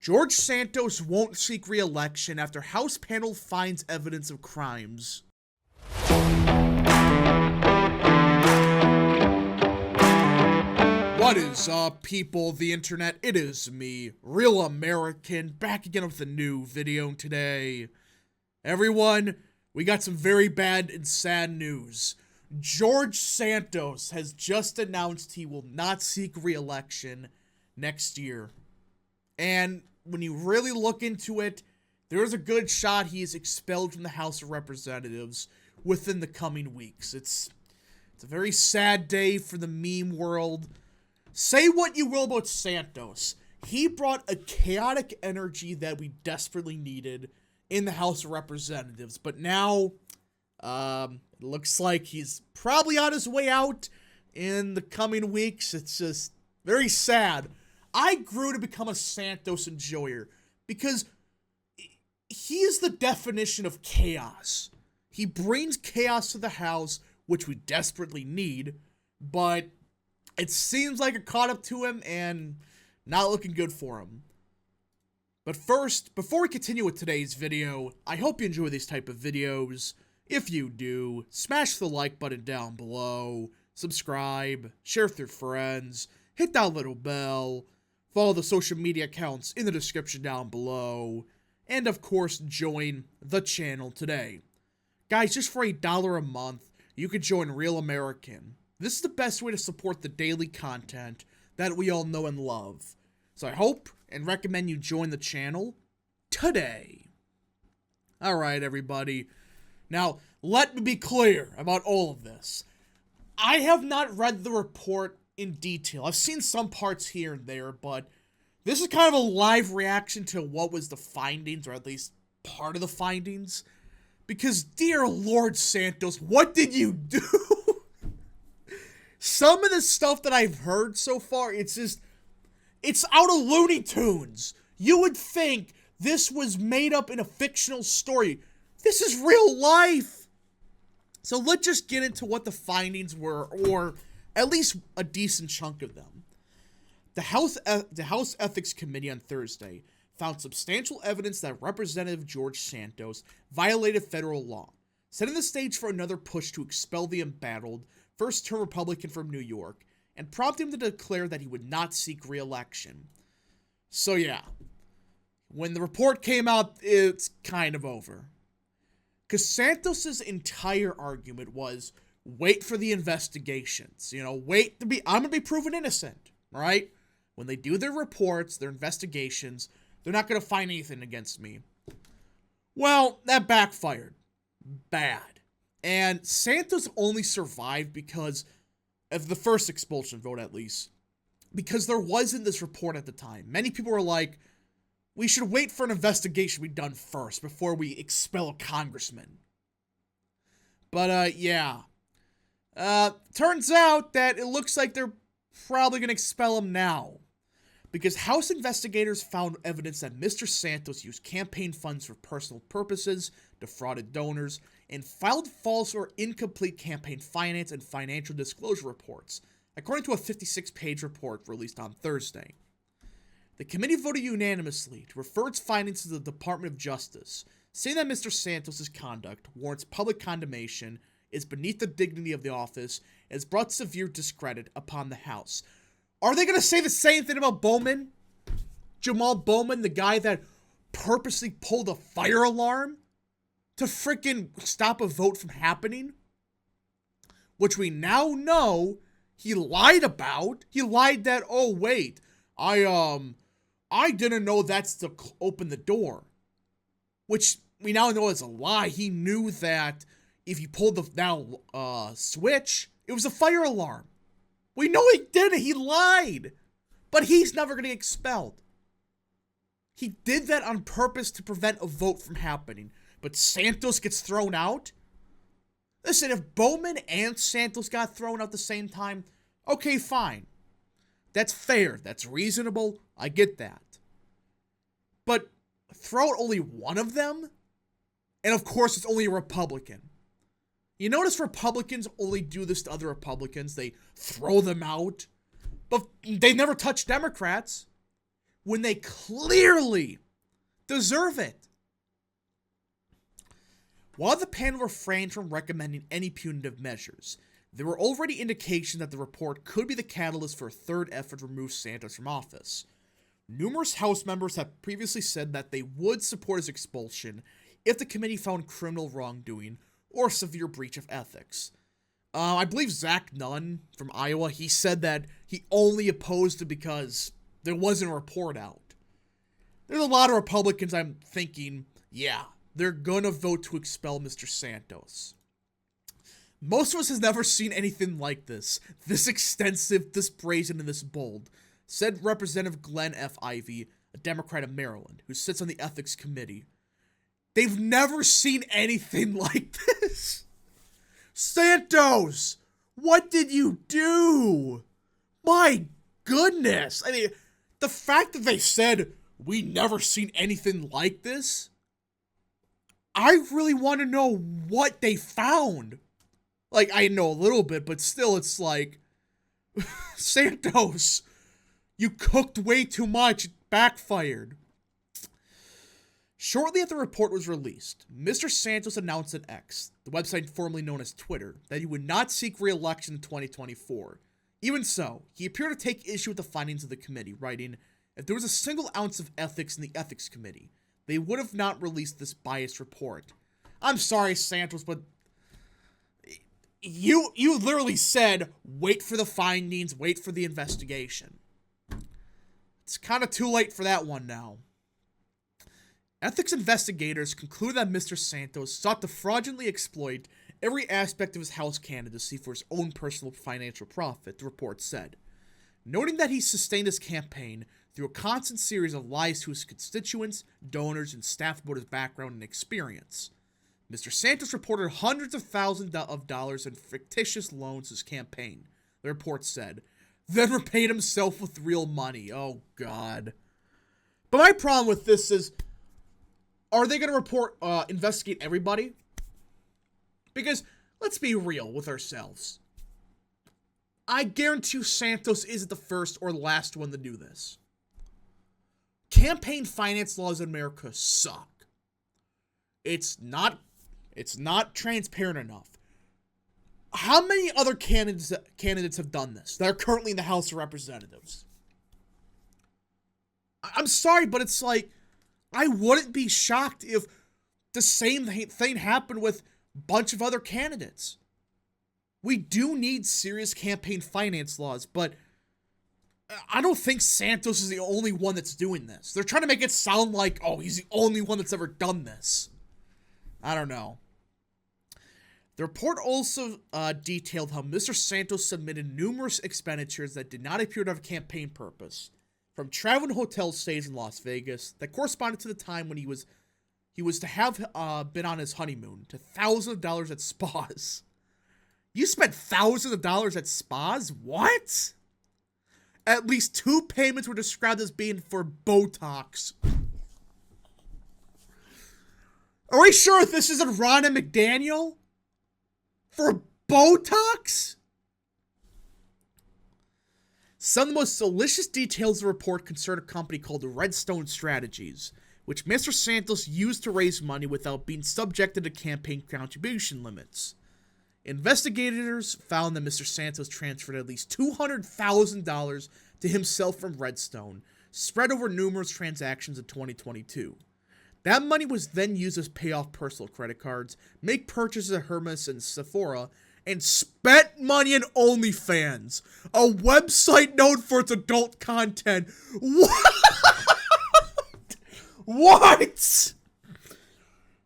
George Santos won't seek re-election after House panel finds evidence of crimes. What is up, people of the internet? It is me, Real American, back again with a new video today. Everyone, we got some very bad and sad news. George Santos has just announced he will not seek re-election next year. And when you really look into it, there's a good shot he is expelled from the House of Representatives within the coming weeks. It's a very sad day for the meme world. Say what you will about Santos. He brought a chaotic energy that we desperately needed in the House of Representatives. But now, it looks like he's probably on his way out in the coming weeks. It's just very sad. I grew to become a Santos enjoyer because he is the definition of chaos. He brings chaos to the House, which we desperately need, but it seems like it caught up to him and not looking good for him. But first, before we continue with today's video, I hope you enjoy these type of videos. If you do, smash the like button down below, subscribe, share with your friends, hit that little bell, follow the social media accounts in the description down below, and of course, join the channel today. Guys, just for $1 a month, you can join Real American. This is the best way to support the daily content that we all know and love. So I hope and recommend you join the channel today. Alright, everybody. Now, let me be clear about all of this. I have not read the report in detail. I've seen some parts here and there, but this is kind of a live reaction to what was the findings, or at least part of the findings. Because, dear Lord Santos, what did you do? Some of the stuff that I've heard so far, it's out of Looney Tunes. You would think this was made up in a fictional story. This is real life. So let's just get into what the findings were, or at least a decent chunk of them. The House Ethics Committee on Thursday found substantial evidence that Representative George Santos violated federal law, setting the stage for another push to expel the embattled first-term Republican from New York, and prompted him to declare that he would not seek re-election. So yeah, when the report came out, it's kind of over. Because Santos's entire argument was, wait for the investigations. You know, I'm gonna be proven innocent, right? When they do their reports, their investigations, they're not gonna find anything against me. Well, that backfired. Bad. And Santos only survived because of the first expulsion vote, at least. Because there wasn't this report at the time. Many people were like, we should wait for an investigation to be done first before we expel a congressman. But, yeah. Turns out that it looks like they're probably going to expel him now. Because House investigators found evidence that Mr. Santos used campaign funds for personal purposes, defrauded donors, and filed false or incomplete campaign finance and financial disclosure reports, according to a 56-page report released on Thursday. The committee voted unanimously to refer its findings to the Department of Justice, saying that Mr. Santos' conduct warrants public condemnation, is beneath the dignity of the office, and has brought severe discredit upon the House. Are they going to say the same thing about Bowman? Jamal Bowman, the guy that purposely pulled a fire alarm to freaking stop a vote from happening? Which we now know he lied about. He lied that, oh wait, I didn't know that's to open the door. Which we now know is a lie. He knew that if you pulled the switch, it was a fire alarm. We know he didn't. He lied. But he's never going to get expelled. He did that on purpose to prevent a vote from happening. But Santos gets thrown out? Listen, if Bowman and Santos got thrown out at the same time, okay, fine. That's fair. That's reasonable. I get that. But throw out only one of them? And of course, it's only a Republican. You notice Republicans only do this to other Republicans. They throw them out. But they never touch Democrats. when they clearly deserve it. While the panel refrained from recommending any punitive measures, there were already indications that the report could be the catalyst for a third effort to remove Santos from office. Numerous House members have previously said that they would support his expulsion if the committee found criminal wrongdoing or severe breach of ethics. I believe Zach Nunn from Iowa, he said that he only opposed it because there wasn't a report out. There's a lot of Republicans I'm thinking, yeah, they're gonna vote to expel Mr. Santos. Most of us has never seen anything like this extensive, this brazen, and this bold, said Representative Glenn F. Ivey, a Democrat of Maryland, who sits on the Ethics Committee. They've never seen anything like this. Santos, what did you do? My goodness. I mean, the fact that they said, we never seen anything like this, I really want to know what they found. Like, I know a little bit, but still, it's like, Santos, you cooked way too much, it backfired. Shortly after the report was released, Mr. Santos announced on X, the website formerly known as Twitter, that he would not seek re-election in 2024. Even so, he appeared to take issue with the findings of the committee, writing, if there was a single ounce of ethics in the Ethics Committee, they would have not released this biased report. I'm sorry, Santos, but you literally said, wait for the findings, wait for the investigation. It's kind of too late for that one now. Ethics investigators concluded that Mr. Santos sought to fraudulently exploit every aspect of his House candidacy for his own personal financial profit, the report said, noting that he sustained his campaign through a constant series of lies to his constituents, donors, and staff about his background and experience. Mr. Santos reported hundreds of thousands of dollars in fictitious loans to his campaign, the report said, then repaid himself with real money. Oh, God. But my problem with this is, are they going to investigate everybody? Because, let's be real with ourselves. I guarantee you Santos isn't the first or last one to do this. Campaign finance laws in America suck. It's not transparent enough. How many other candidates have done this that are currently in the House of Representatives? I'm sorry, but it's like, I wouldn't be shocked if the same thing happened with a bunch of other candidates. We do need serious campaign finance laws, but I don't think Santos is the only one that's doing this. They're trying to make it sound like, oh, he's the only one that's ever done this. I don't know. The report also detailed how Mr. Santos submitted numerous expenditures that did not appear to have a campaign purpose, from travel and hotel stays in Las Vegas that corresponded to the time when he was to have been on his honeymoon, to thousands of dollars at spas. You spent thousands of dollars at spas? What? At least 2 payments were described as being for Botox. Are we sure this isn't Ronna McDaniel? For Botox? Some of the most delicious details of the report concern a company called the Redstone Strategies, which Mr. Santos used to raise money without being subjected to campaign contribution limits. Investigators found that Mr. Santos transferred at least $200,000 to himself from Redstone, spread over numerous transactions in 2022. That money was then used to pay off personal credit cards, make purchases at Hermes and Sephora, and spent money in OnlyFans, a website known for its adult content. What? What?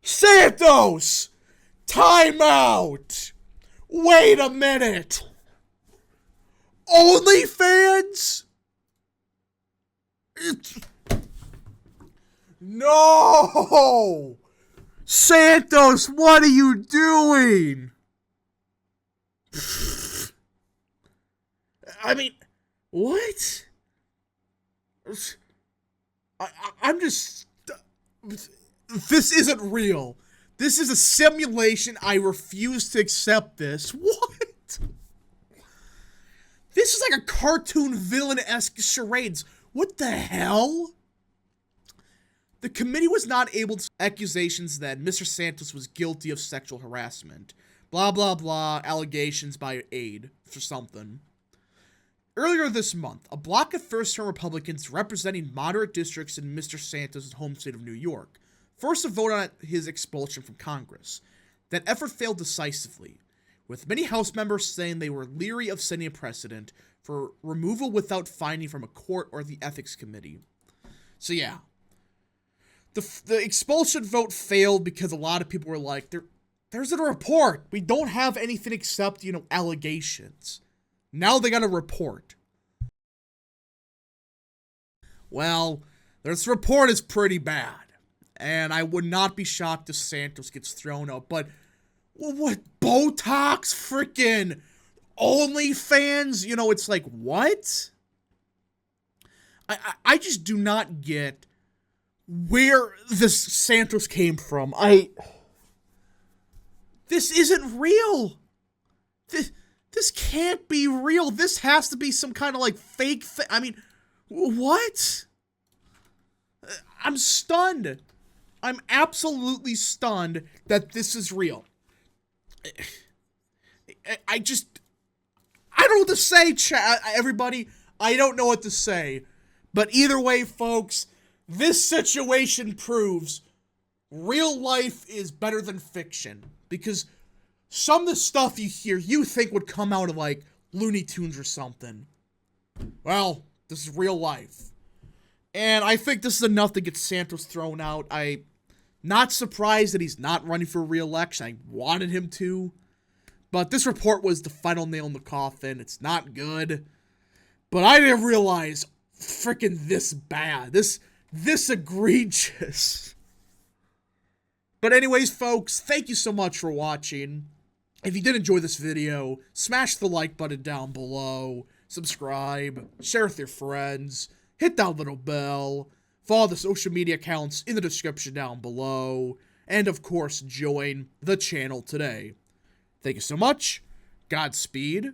Santos! Time out! Wait a minute! OnlyFans? No! Santos, what are you doing? I mean, what? I'm just... This isn't real. This is a simulation. I refuse to accept this. What? This is like a cartoon villain-esque charades. What the hell? The committee was not able to accusations that Mr. Santos was guilty of sexual harassment. Blah, blah, blah, allegations by aide for something. Earlier this month, a block of first-term Republicans representing moderate districts in Mr. Santos' home state of New York forced a vote on his expulsion from Congress. That effort failed decisively, with many House members saying they were leery of setting a precedent for removal without finding from a court or the Ethics Committee. So yeah, the expulsion vote failed because a lot of people were like, there's a report. We don't have anything except, allegations. Now they got a report. Well, this report is pretty bad. And I would not be shocked if Santos gets thrown out. But, what? Botox? Freaking OnlyFans? It's like, what? I just do not get where this Santos came from. This isn't real. This can't be real. This has to be some kind of fake thing. I mean, what? I'm stunned. I'm absolutely stunned that this is real. I don't know what to say, everybody. I don't know what to say. But either way, folks, this situation proves real life is better than fiction. Because some of the stuff you hear, you think would come out of, Looney Tunes or something. Well, this is real life. And I think this is enough to get Santos thrown out. I'm not surprised that he's not running for re-election. I wanted him to. But this report was the final nail in the coffin. It's not good. But I didn't realize freaking this bad. This egregious. But anyways, folks, thank you so much for watching. If you did enjoy this video, smash the like button down below, subscribe, share with your friends, hit that little bell, follow the social media accounts in the description down below, and of course, join the channel today. Thank you so much. Godspeed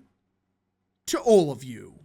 to all of you.